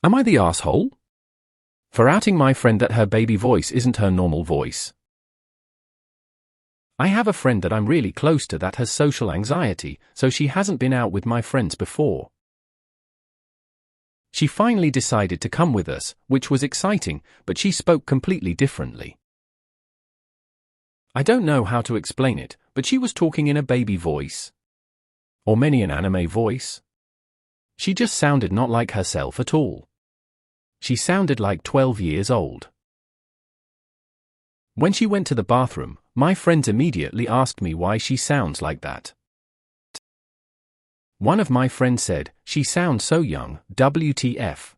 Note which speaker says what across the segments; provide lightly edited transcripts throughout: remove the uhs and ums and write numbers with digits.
Speaker 1: Am I the asshole? For outing my friend that her baby voice isn't her normal voice. I have a friend that I'm really close to that has social anxiety, so she hasn't been out with my friends before. She finally decided to come with us, which was exciting, but she spoke completely differently. I don't know how to explain it, but she was talking in a baby voice. Or maybe an anime voice. She just sounded not like herself at all. She sounded like 12 years old. When she went to the bathroom, my friends immediately asked me why she sounds like that. One of my friends said, "She sounds so young, WTF."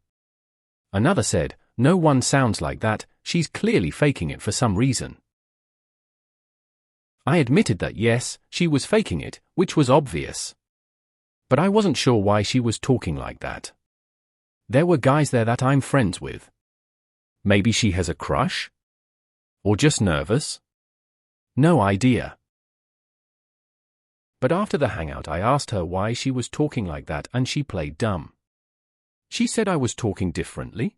Speaker 1: Another said, "No one sounds like that, she's clearly faking it for some reason." I admitted that yes, she was faking it, which was obvious. But I wasn't sure why she was talking like that. There were guys there that I'm friends with. Maybe she has a crush? Or just nervous? No idea. But after the hangout I asked her why she was talking like that and she played dumb. She said I was talking differently.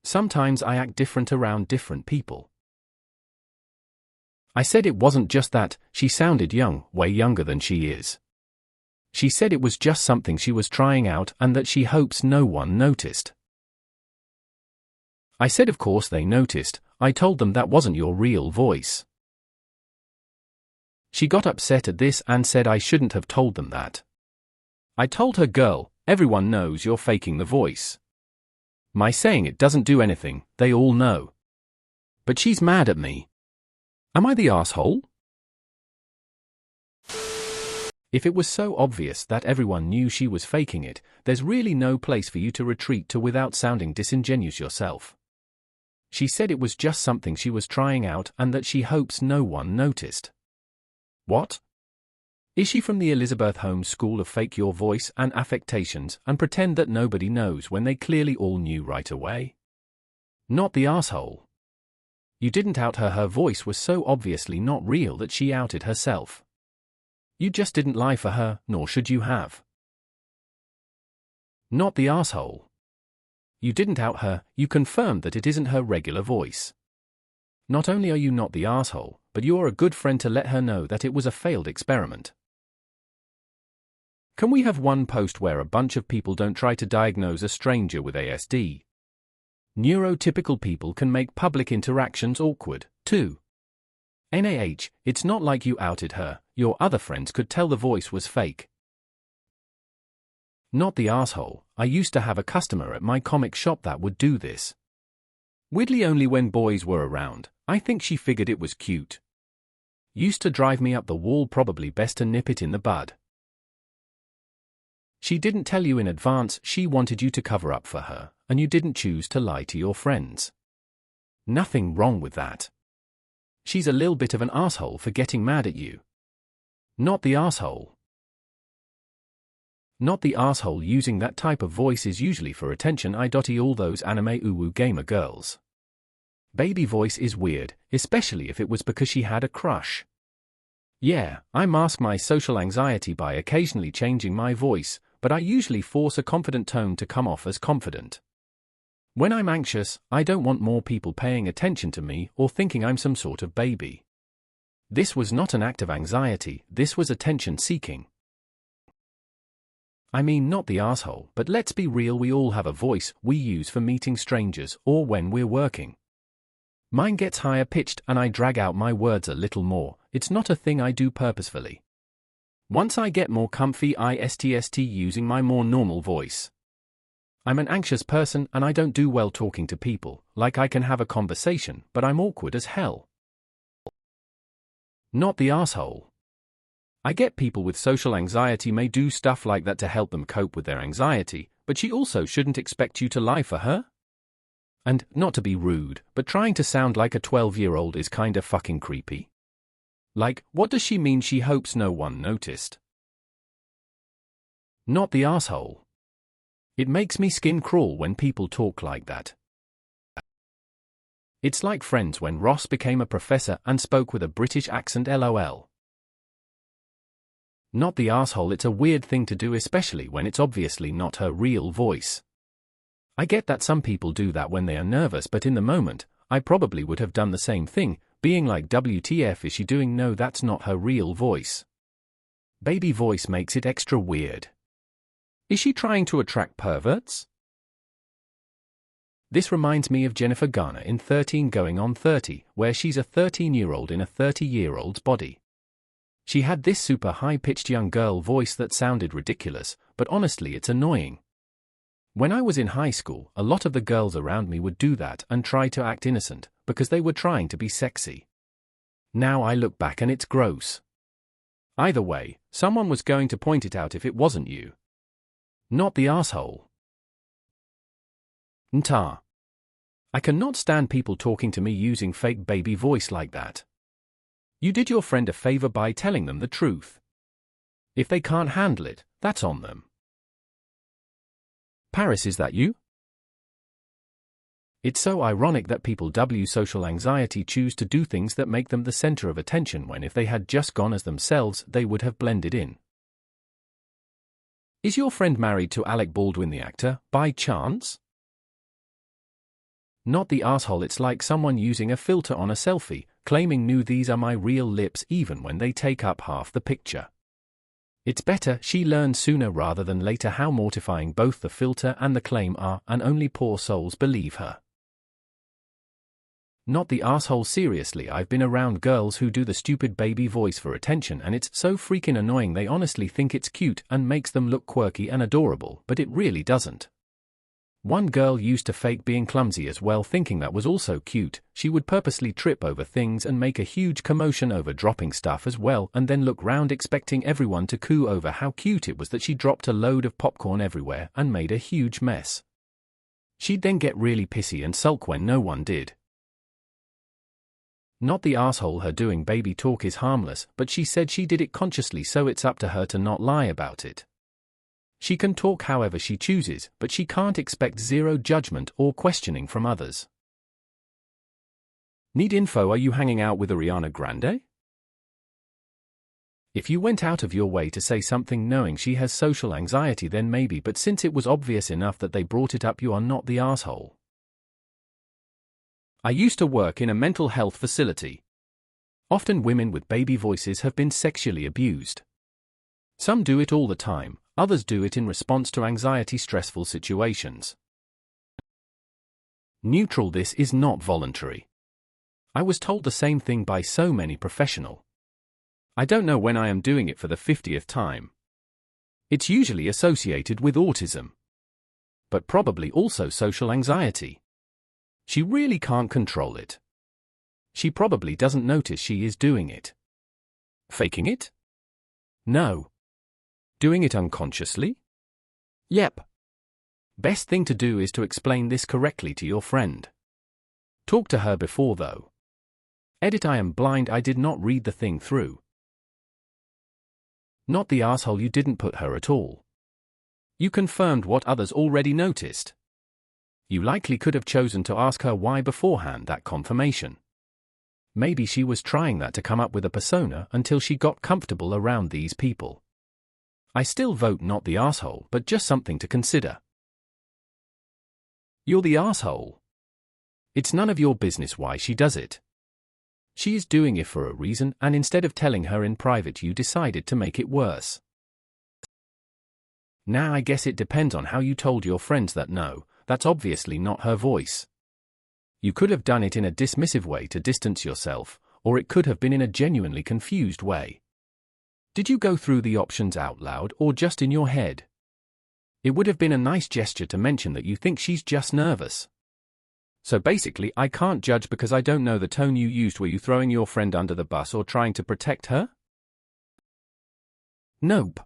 Speaker 1: Sometimes I act different around different people. I said it wasn't just that, she sounded young, way younger than she is. She said it was just something she was trying out and that she hopes no one noticed. I said of course they noticed, I told them that wasn't your real voice. She got upset at this and said I shouldn't have told them that. I told her, "Girl, everyone knows you're faking the voice. My saying it doesn't do anything, they all know." But she's mad at me. Am I the asshole? If it was so obvious that everyone knew she was faking it, there's really no place for you to retreat to without sounding disingenuous yourself. She said it was just something she was trying out and that she hopes no one noticed. What? Is she from the Elizabeth Holmes school of fake your voice and affectations and pretend that nobody knows when they clearly all knew right away? Not the asshole. You didn't out her, her voice was so obviously not real that she outed herself. You just didn't lie for her, nor should you have. Not the asshole. You didn't out her, you confirmed that it isn't her regular voice. Not only are you not the asshole, but you're a good friend to let her know that it was a failed experiment. Can we have one post where a bunch of people don't try to diagnose a stranger with ASD? Neurotypical people can make public interactions awkward, too. NaH, it's not like you outed her, your other friends could tell the voice was fake. Not the asshole, I used to have a customer at my comic shop that would do this. Weirdly only when boys were around, I think she figured it was cute. Used to drive me up the wall, probably best to nip it in the bud. She didn't tell you in advance she wanted you to cover up for her, and you didn't choose to lie to your friends. Nothing wrong with that. She's a little bit of an asshole for getting mad at you. Not the asshole. Not the asshole using that type of voice is usually for attention. All those anime uwu gamer girls. Baby voice is weird, especially if it was because she had a crush. Yeah, I mask my social anxiety by occasionally changing my voice, but I usually force a confident tone to come off as confident. When I'm anxious, I don't want more people paying attention to me or thinking I'm some sort of baby. This was not an act of anxiety, this was attention seeking. I mean, not the asshole, but let's be real, we all have a voice we use for meeting strangers or when we're working. Mine gets higher pitched and I drag out my words a little more, it's not a thing I do purposefully. Once I get more comfy, I start using my more normal voice. I'm an anxious person and I don't do well talking to people, like I can have a conversation, but I'm awkward as hell. Not the asshole. I get people with social anxiety may do stuff like that to help them cope with their anxiety, but she also shouldn't expect you to lie for her? And, not to be rude, but trying to sound like a 12-year-old is kinda fucking creepy. Like, what does she mean she hopes no one noticed? Not the asshole. It makes me skin crawl when people talk like that. It's like Friends when Ross became a professor and spoke with a British accent, lol. Not the asshole, it's a weird thing to do, especially when it's obviously not her real voice. I get that some people do that when they are nervous, but in the moment, I probably would have done the same thing, being like, WTF is she doing? No, that's not her real voice. Baby voice makes it extra weird. Is she trying to attract perverts? This reminds me of Jennifer Garner in 13 Going on 30, where she's a 13-year-old in a 30-year-old's body. She had this super high-pitched young girl voice that sounded ridiculous, but honestly it's annoying. When I was in high school, a lot of the girls around me would do that and try to act innocent, because they were trying to be sexy. Now I look back and it's gross. Either way, someone was going to point it out if it wasn't you. Not the asshole. Nta. I cannot stand people talking to me using fake baby voice like that. You did your friend a favor by telling them the truth. If they can't handle it, that's on them. Paris, is that you? It's so ironic that people with social anxiety choose to do things that make them the center of attention when if they had just gone as themselves, they would have blended in. Is your friend married to Alec Baldwin the actor, by chance? Not the asshole. It's like someone using a filter on a selfie, claiming these are my real lips even when they take up half the picture. It's better she learned sooner rather than later how mortifying both the filter and the claim are, and only poor souls believe her. Not the asshole. Seriously, I've been around girls who do the stupid baby voice for attention and it's so freaking annoying. They honestly think it's cute and makes them look quirky and adorable, but it really doesn't. One girl used to fake being clumsy as well, thinking that was also cute. She would purposely trip over things and make a huge commotion over dropping stuff as well, and then look round expecting everyone to coo over how cute it was that she dropped a load of popcorn everywhere and made a huge mess. She'd then get really pissy and sulk when no one did. Not the asshole. Her doing baby talk is harmless, but she said she did it consciously, so it's up to her to not lie about it. She can talk however she chooses, but she can't expect zero judgment or questioning from others. Need info? Are you hanging out with Ariana Grande? If you went out of your way to say something knowing she has social anxiety, then maybe, but since it was obvious enough that they brought it up, you are not the asshole. I used to work in a mental health facility. Often women with baby voices have been sexually abused. Some do it all the time, others do it in response to anxiety, stressful situations. Neutral. This is not voluntary. I was told the same thing by so many professionals. I don't know when I am doing it for the 50th time. It's usually associated with autism. But probably also social anxiety. She really can't control it. She probably doesn't notice she is doing it. Faking it? No. Doing it unconsciously? Yep. Best thing to do is to explain this correctly to your friend. Talk to her before though. Edit. I am blind. I did not read the thing through. Not the asshole. You didn't put her at all. You confirmed what others already noticed. You likely could have chosen to ask her why beforehand. That confirmation. Maybe she was trying that to come up with a persona until she got comfortable around these people. I still vote not the asshole, but just something to consider. You're the asshole. It's none of your business why she does it. She is doing it for a reason, and instead of telling her in private, you decided to make it worse. Now I guess it depends on how you told your friends that. No, that's obviously not her voice. You could have done it in a dismissive way to distance yourself, or it could have been in a genuinely confused way. Did you go through the options out loud or just in your head? It would have been a nice gesture to mention that you think she's just nervous. So basically, I can't judge because I don't know the tone you used. Were you throwing your friend under the bus or trying to protect her? Nope.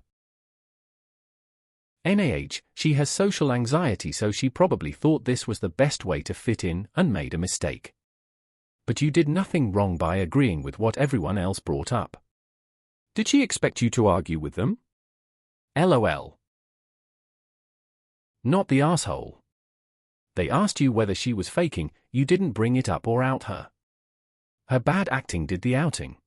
Speaker 1: She has social anxiety, so she probably thought this was the best way to fit in and made a mistake. But you did nothing wrong by agreeing with what everyone else brought up. Did she expect you to argue with them? LOL. Not the asshole. They asked you whether she was faking, you didn't bring it up or out her. Her bad acting did the outing.